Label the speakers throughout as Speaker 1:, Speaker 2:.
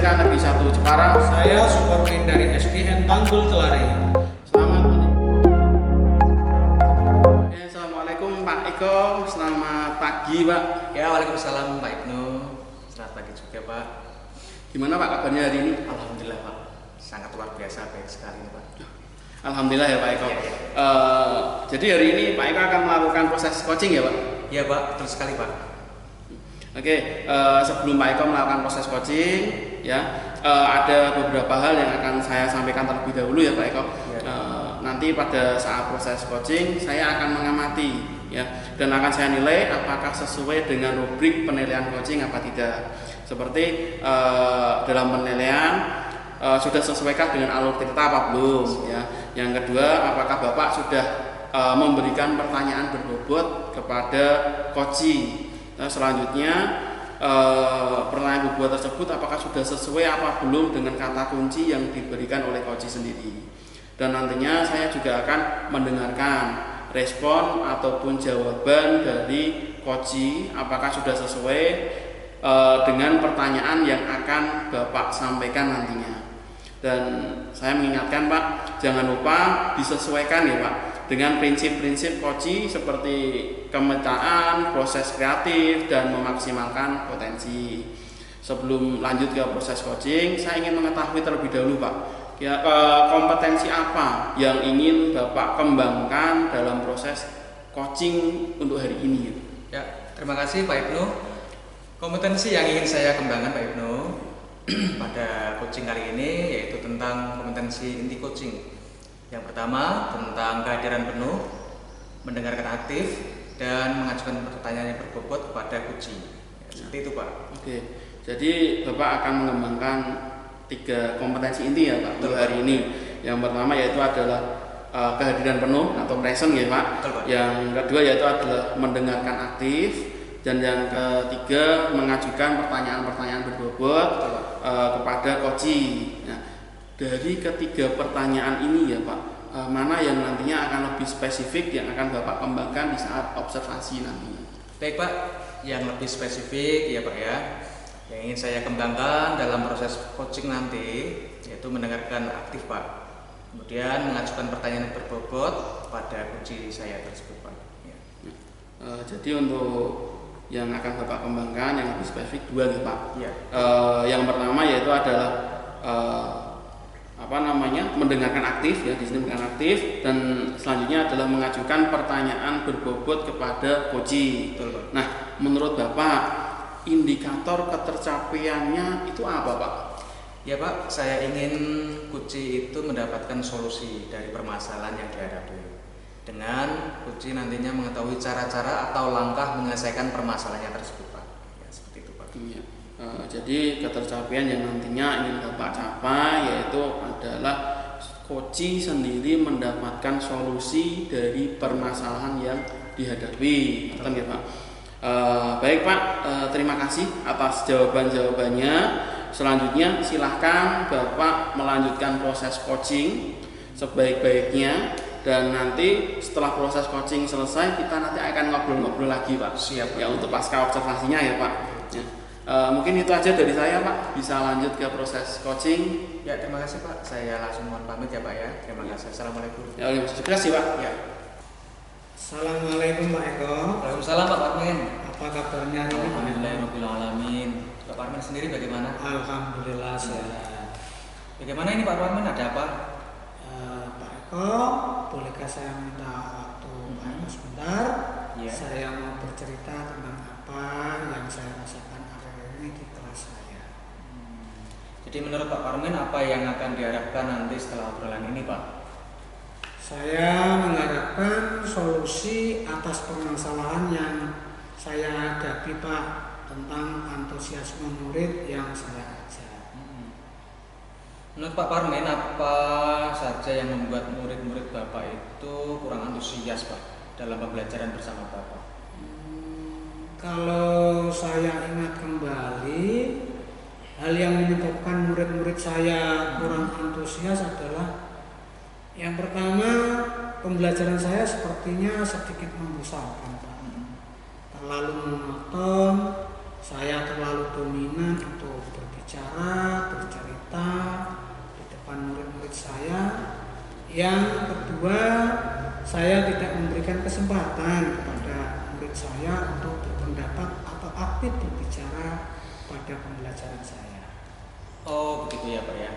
Speaker 1: SMK Negeri 1 Jepara.
Speaker 2: Saya Suparmin dari SDN Tanggul Celari.
Speaker 1: Selamat Assalamualaikum Pak Eko, selamat pagi Pak.
Speaker 3: Ya, waalaikumsalam Pak Ibnu. Selamat pagi juga Pak.
Speaker 1: Gimana Pak kabarnya hari ini?
Speaker 3: Alhamdulillah Pak, sangat luar biasa, baik sekali Pak.
Speaker 1: Alhamdulillah ya Pak Eko.
Speaker 3: Ya.
Speaker 1: Jadi hari ini Pak Eko akan melakukan proses coaching ya Pak?
Speaker 3: Iya Pak, betul sekali Pak.
Speaker 1: Oke, sebelum Pak Eko melakukan proses coaching, ya ada beberapa hal yang akan saya sampaikan terlebih dahulu ya Pak Eko.
Speaker 3: Ya.
Speaker 1: Nanti pada saat proses coaching saya akan mengamati, ya, dan akan saya nilai apakah sesuai dengan rubrik penilaian coaching apa tidak. Seperti dalam penilaian sudah sesuaikah dengan alur cerita apa belum, ya. Yang kedua, apakah Bapak sudah memberikan pertanyaan berbobot kepada coaching. Nah, selanjutnya pertanyaan berbobot tersebut apakah sudah sesuai apa belum dengan kata kunci yang diberikan oleh coaching sendiri. Dan nantinya saya juga akan mendengarkan respon ataupun jawaban dari coaching apakah sudah sesuai dengan pertanyaan yang akan Bapak sampaikan nantinya. Dan saya mengingatkan Pak, jangan lupa disesuaikan ya Pak dengan prinsip-prinsip coaching seperti kemetaan, proses kreatif, dan memaksimalkan potensi. Sebelum lanjut ke proses coaching, saya ingin mengetahui terlebih dahulu Pak, ya, kompetensi apa yang ingin Bapak kembangkan dalam proses coaching untuk hari ini?
Speaker 3: Ya, terima kasih Pak Ibnu. Kompetensi yang ingin saya kembangkan Pak Ibnu pada coaching kali ini yaitu tentang kompetensi inti coaching. Yang pertama tentang kehadiran penuh, mendengarkan aktif, dan mengajukan pertanyaan yang berbobot kepada coaching. Ya, seperti itu Pak.
Speaker 1: Oke, jadi Bapak akan mengembangkan 3 kompetensi inti ya Pak untuk hari ini. Yang pertama yaitu adalah kehadiran penuh atau present ya Pak.
Speaker 3: Betul, Pak.
Speaker 1: Yang kedua yaitu adalah mendengarkan aktif, dan yang ketiga mengajukan pertanyaan-pertanyaan berbobot kepada coaching. Nah, dari ketiga pertanyaan ini ya Pak, mana yang nantinya akan lebih spesifik yang akan Bapak kembangkan di saat observasi nantinya?
Speaker 3: Baik Pak, yang lebih spesifik ya Pak ya, yang ingin saya kembangkan dalam proses coaching nanti yaitu mendengarkan aktif Pak, kemudian mengajukan pertanyaan yang berbobot pada coaching saya tersebut Pak ya.
Speaker 1: Jadi untuk yang akan Bapak kembangkan yang lebih spesifik 2 nih Pak
Speaker 3: Ya.
Speaker 1: Yang pertama yaitu adalah mendengarkan aktif ya, di sini mendengarkan aktif, dan selanjutnya adalah mengajukan pertanyaan berbobot kepada coaching.
Speaker 3: Betul, Pak.
Speaker 1: Nah, menurut Bapak indikator ketercapaiannya itu apa Pak?
Speaker 3: Ya Pak, saya ingin coaching itu mendapatkan solusi dari permasalahan yang dihadapi. Dengan coaching nantinya mengetahui cara-cara atau langkah menyelesaikan permasalahannya tersebut Pak. Ya, seperti itu Pak.
Speaker 1: Iya. Jadi ketercapaian yang nantinya ingin Bapak capai yaitu adalah coaching sendiri mendapatkan solusi dari permasalahan yang dihadapi. Betul ya Pak? Baik Pak, terima kasih atas jawaban-jawabannya. Selanjutnya silahkan Bapak melanjutkan proses coaching sebaik-baiknya, dan nanti setelah proses coaching selesai kita nanti akan ngobrol-ngobrol lagi Pak.
Speaker 3: Siap Pak.
Speaker 1: Ya, untuk pasca observasinya ya Pak. Ya. Mungkin itu aja dari saya Pak. Bisa lanjut ke proses coaching.
Speaker 3: Ya, terima kasih Pak. Saya langsung mohon pamit ya Pak ya. Terima kasih. Assalamualaikum.
Speaker 1: Ya, terima kasih Pak.
Speaker 3: Ya.
Speaker 2: Assalamualaikum Pak Eko.
Speaker 3: Waalaikumsalam Pak Parmin.
Speaker 2: Apa kabarnya hari ini Pak?
Speaker 3: Alhamdulillahirobbilalamin. Pak Parmin sendiri bagaimana?
Speaker 2: Alhamdulillah sehat.
Speaker 3: Bagaimana ini Pak Parmin, ada apa?
Speaker 2: Pak Eko, bolehkah saya minta waktu Pak Eko sebentar?
Speaker 3: Iya.
Speaker 2: Saya mau bercerita tentang apa yang saya rasakan akhir-akhir ini di kelas saya.
Speaker 3: Jadi menurut Pak Parmin apa yang akan diharapkan nanti setelah obrolan ini Pak?
Speaker 2: Saya mengharapkan solusi atas permasalahan yang saya hadapi Pak, tentang antusiasme murid yang saya ajar.
Speaker 3: Menurut Pak Parmin, apa saja yang membuat murid-murid Bapak itu kurang antusias Pak dalam pembelajaran bersama Bapak?
Speaker 2: Kalau saya ingat kembali, hal yang menyebabkan murid-murid saya kurang antusias adalah yang pertama, pembelajaran saya sepertinya sedikit membosankan Pak. Terlalu monoton, saya terlalu dominan untuk berbicara, Yang kedua, saya tidak memberikan kesempatan kepada murid saya untuk berpendapat atau aktif berbicara pada pembelajaran saya.
Speaker 3: Oh begitu ya Pak ya.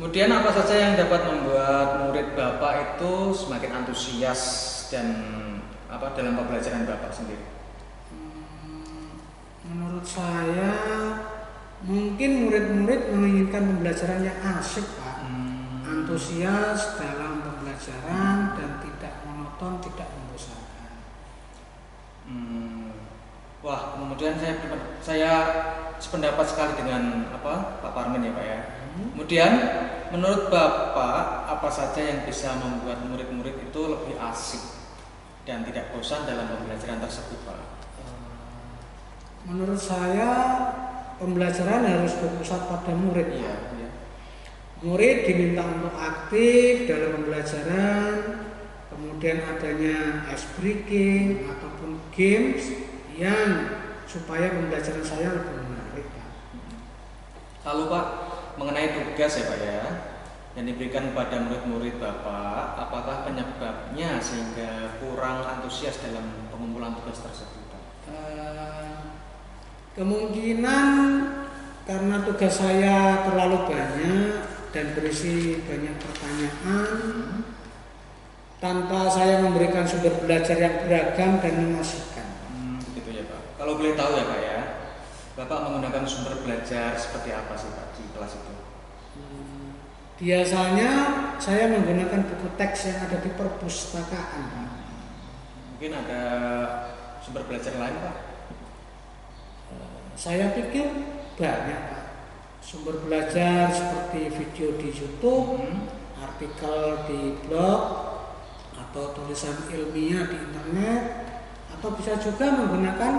Speaker 3: Kemudian apa saja yang dapat membuat murid Bapak itu semakin antusias dan dalam pembelajaran Bapak sendiri?
Speaker 2: Menurut saya mungkin murid-murid menginginkan pembelajaran yang asik Pak, antusias dalam pembelajaran dan tidak monoton, tidak membosankan.
Speaker 3: Wah, kemudian saya sependapat sekali dengan Pak Parmin ya Pak ya. Kemudian menurut Bapak apa saja yang bisa membuat murid-murid itu lebih asik dan tidak bosan dalam pembelajaran tersebut Pak?
Speaker 2: Menurut saya pembelajaran harus berpusat pada murid.
Speaker 3: Iya.
Speaker 2: Murid diminta untuk aktif dalam pembelajaran, kemudian adanya ice breaking ataupun games yang supaya pembelajaran saya lebih menarik Pak.
Speaker 3: Lalu Pak, mengenai tugas ya Pak ya, yang diberikan kepada murid-murid Bapak, apakah penyebabnya sehingga kurang antusias dalam pengumpulan tugas tersebut Pak?
Speaker 2: Kemungkinan karena tugas saya terlalu banyak dan berisi banyak pertanyaan, tanpa saya memberikan sumber belajar yang beragam dan mengasihkan.
Speaker 3: Begitu ya Pak. Kalau boleh tahu ya Pak ya, Bapak menggunakan sumber belajar seperti apa sih Pak di kelas itu?
Speaker 2: Biasanya saya menggunakan buku teks yang ada di perpustakaan.
Speaker 3: Mungkin ada sumber belajar lain Pak?
Speaker 2: Saya pikir banyak Pak. Sumber belajar seperti video di YouTube, artikel di blog, atau tulisan ilmiah di internet, atau bisa juga menggunakan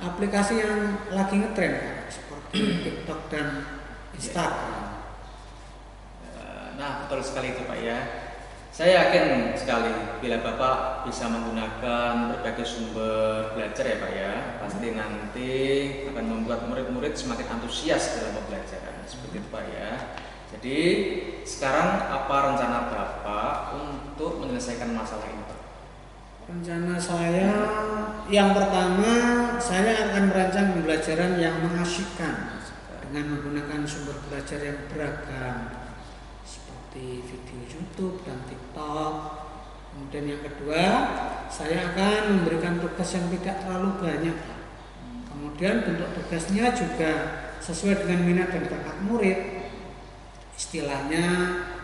Speaker 2: aplikasi yang lagi ngetren Pak, seperti TikTok dan Instagram.
Speaker 3: Nah, betul sekali itu Pak ya. Saya yakin sekali bila Bapak bisa menggunakan berbagai sumber belajar ya Pak ya, pasti nanti akan membuat murid-murid semakin antusias dalam pembelajaran. Seperti itu Pak ya. Jadi sekarang apa rencana Bapak untuk menyelesaikan masalah ini Pak?
Speaker 2: Rencana saya yang pertama, saya akan merancang pembelajaran yang mengasyikkan dengan menggunakan sumber belajar yang beragam seperti video YouTube dan TikTok. Kemudian yang kedua, saya akan memberikan tugas yang tidak terlalu banyak. Kemudian bentuk tugasnya juga sesuai dengan minat dan bakat murid. Istilahnya,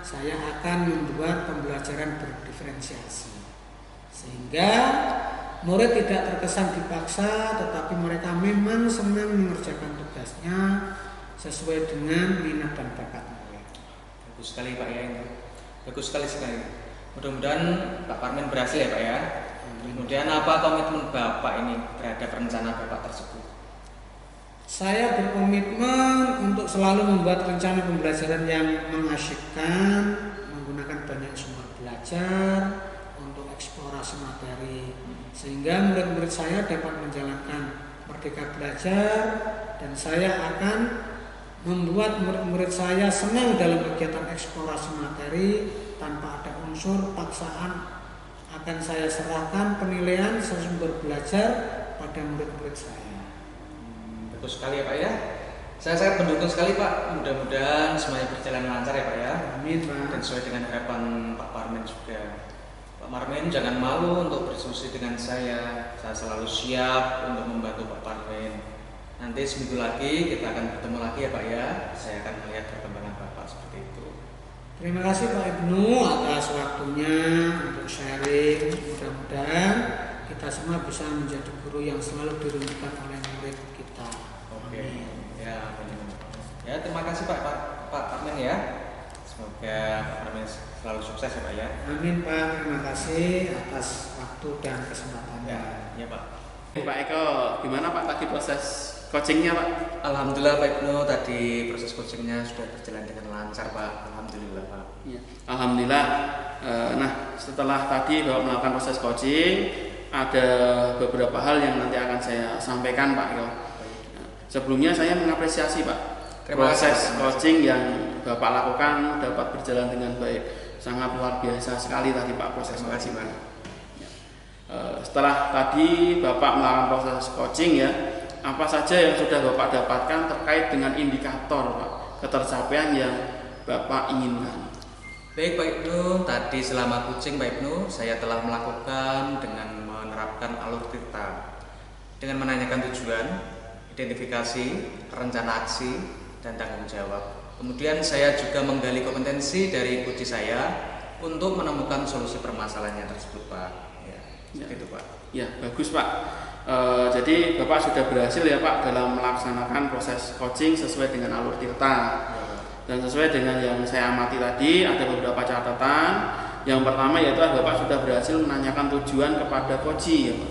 Speaker 2: saya akan membuat pembelajaran berdiferensiasi sehingga murid tidak terkesan dipaksa, tetapi mereka memang senang mengerjakan tugasnya sesuai dengan minat dan bakat murid.
Speaker 3: Bagus sekali Pak ya ini. Bagus sekali. Mudah-mudahan Pak Parmin berhasil ya Pak ya. Kemudian apa komitmen Bapak ini terhadap rencana Bapak tersebut?
Speaker 2: Saya berkomitmen untuk selalu membuat rencana pembelajaran yang mengasyikkan, menggunakan banyak sumber belajar untuk eksplorasi materi, sehingga murid-murid saya dapat menjalankan merdeka belajar, dan saya akan membuat murid-murid saya senang dalam kegiatan eksplorasi materi tanpa ada unsur paksaan. Akan saya serahkan penilaian sumber belajar pada murid-murid saya.
Speaker 3: Bagus sekali ya Pak ya. Saya sangat mendukung sekali Pak. Mudah-mudahan semuanya berjalan lancar ya Pak ya.
Speaker 2: Amin Pak.
Speaker 3: Dan sesuai dengan harapan Pak Parmin juga. Pak Parmin jangan malu untuk berdiskusi dengan saya. Saya selalu siap untuk membantu Pak Parmin. Nanti seminggu lagi kita akan bertemu lagi ya Pak ya. Saya akan melihat perkembangan Bapak seperti itu.
Speaker 2: Terima kasih Pak Ibnu atas waktunya untuk sharing. Mudah-mudahan kita semua bisa menjadi guru yang selalu dirindukan oleh murid kita.
Speaker 3: Oke. Ya, ya terima kasih Pak Parmin ya. Semoga Pak Parmin selalu sukses ya Pak ya.
Speaker 2: Amin Pak, terima kasih atas waktu dan kesempatannya.
Speaker 3: Ya Pak.
Speaker 1: Pak Eko, gimana Pak tadi proses coachingnya Pak?
Speaker 3: Alhamdulillah Pak Ibnu, tadi proses coachingnya sudah berjalan dengan lancar Pak. Alhamdulillah Pak.
Speaker 1: Ya, alhamdulillah. Nah, setelah tadi Bapak melakukan proses coaching, ada beberapa hal yang nanti akan saya sampaikan Pak Eko. Sebelumnya saya mengapresiasi Pak proses coaching yang Bapak lakukan dapat berjalan dengan baik. sangat luar biasa sekali tadi Pak proses
Speaker 3: Terima kasih,
Speaker 1: coaching.
Speaker 3: Pak.
Speaker 1: Setelah tadi Bapak melakukan proses coaching ya, apa saja yang sudah Bapak dapatkan terkait dengan indikator Pak ketercapaian yang Bapak inginkan?
Speaker 3: Baik Pak Ibnu, tadi selama coaching Pak Ibnu, saya telah melakukan dengan menerapkan alur tirta, dengan menanyakan tujuan, identifikasi, rencana aksi, dan tanggung jawab. Kemudian saya juga menggali kompetensi dari coach saya untuk menemukan solusi permasalahannya tersebut Pak. Ya, seperti itu Pak.
Speaker 1: Ya, bagus Pak. Jadi Bapak sudah berhasil ya Pak dalam melaksanakan proses coaching sesuai dengan alur tirta. Dan sesuai dengan yang saya amati tadi, ada beberapa catatan. Yang pertama yaitu Bapak sudah berhasil menanyakan tujuan kepada coach ya Pak.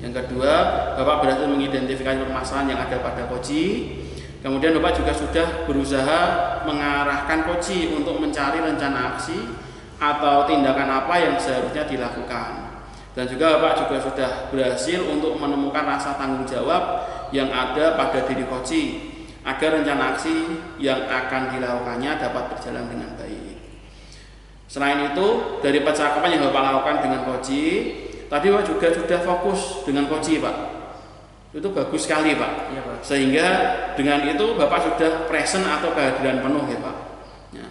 Speaker 1: Yang kedua, Bapak berhasil mengidentifikasi permasalahan yang ada pada coach. Kemudian Bapak juga sudah berusaha mengarahkan coach untuk mencari rencana aksi atau tindakan apa yang seharusnya dilakukan. Dan juga Bapak juga sudah berhasil untuk menemukan rasa tanggung jawab yang ada pada diri coach agar rencana aksi yang akan dilakukannya dapat berjalan dengan baik. Selain itu, dari percakapan yang Bapak lakukan dengan coach, tadi Bapak juga sudah fokus dengan coach Pak. Itu bagus sekali Pak.
Speaker 3: Iya Pak.
Speaker 1: Sehingga dengan itu Bapak sudah present atau kehadiran penuh ya Pak. Ya.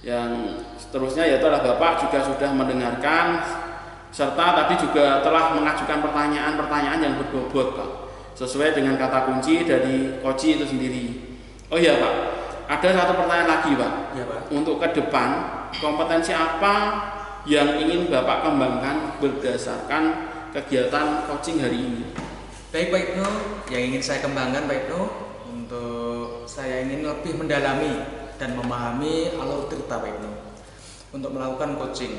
Speaker 1: Yang seterusnya yaitu adalah Bapak juga sudah mendengarkan serta tadi juga telah mengajukan pertanyaan-pertanyaan yang berbobot Pak, sesuai dengan kata kunci dari coach itu sendiri. Oh iya Pak, ada satu pertanyaan lagi Pak.
Speaker 3: Iya Pak.
Speaker 1: Untuk ke depan, kompetensi apa yang ingin Bapak kembangkan berdasarkan kegiatan coaching hari ini?
Speaker 3: Baik Pak Ibnu, yang ingin saya kembangkan Pak Ibnu, untuk saya ingin lebih mendalami dan memahami alur tirta Pak Ibnu untuk melakukan coaching,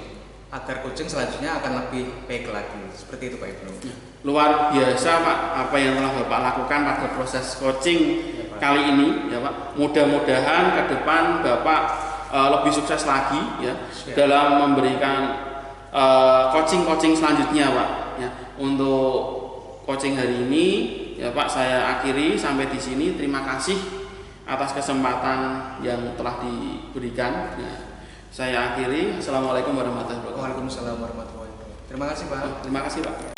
Speaker 3: agar coaching selanjutnya akan lebih baik lagi. Seperti itu Pak Ibnu.
Speaker 1: Luar biasa Pak apa yang telah Bapak lakukan pada proses coaching kali ini ya Pak. Mudah-mudahan ke depan Bapak lebih sukses lagi ya dalam memberikan coaching selanjutnya Pak ya. Untuk coaching hari ini ya Pak saya akhiri sampai di sini. Terima kasih atas kesempatan yang telah diberikan ya. Saya akhiri. Assalamualaikum warahmatullahi wabarakatuh.
Speaker 3: Waalaikumsalam warahmatullahi wabarakatuh. Terima kasih Pak.
Speaker 1: Terima kasih Pak.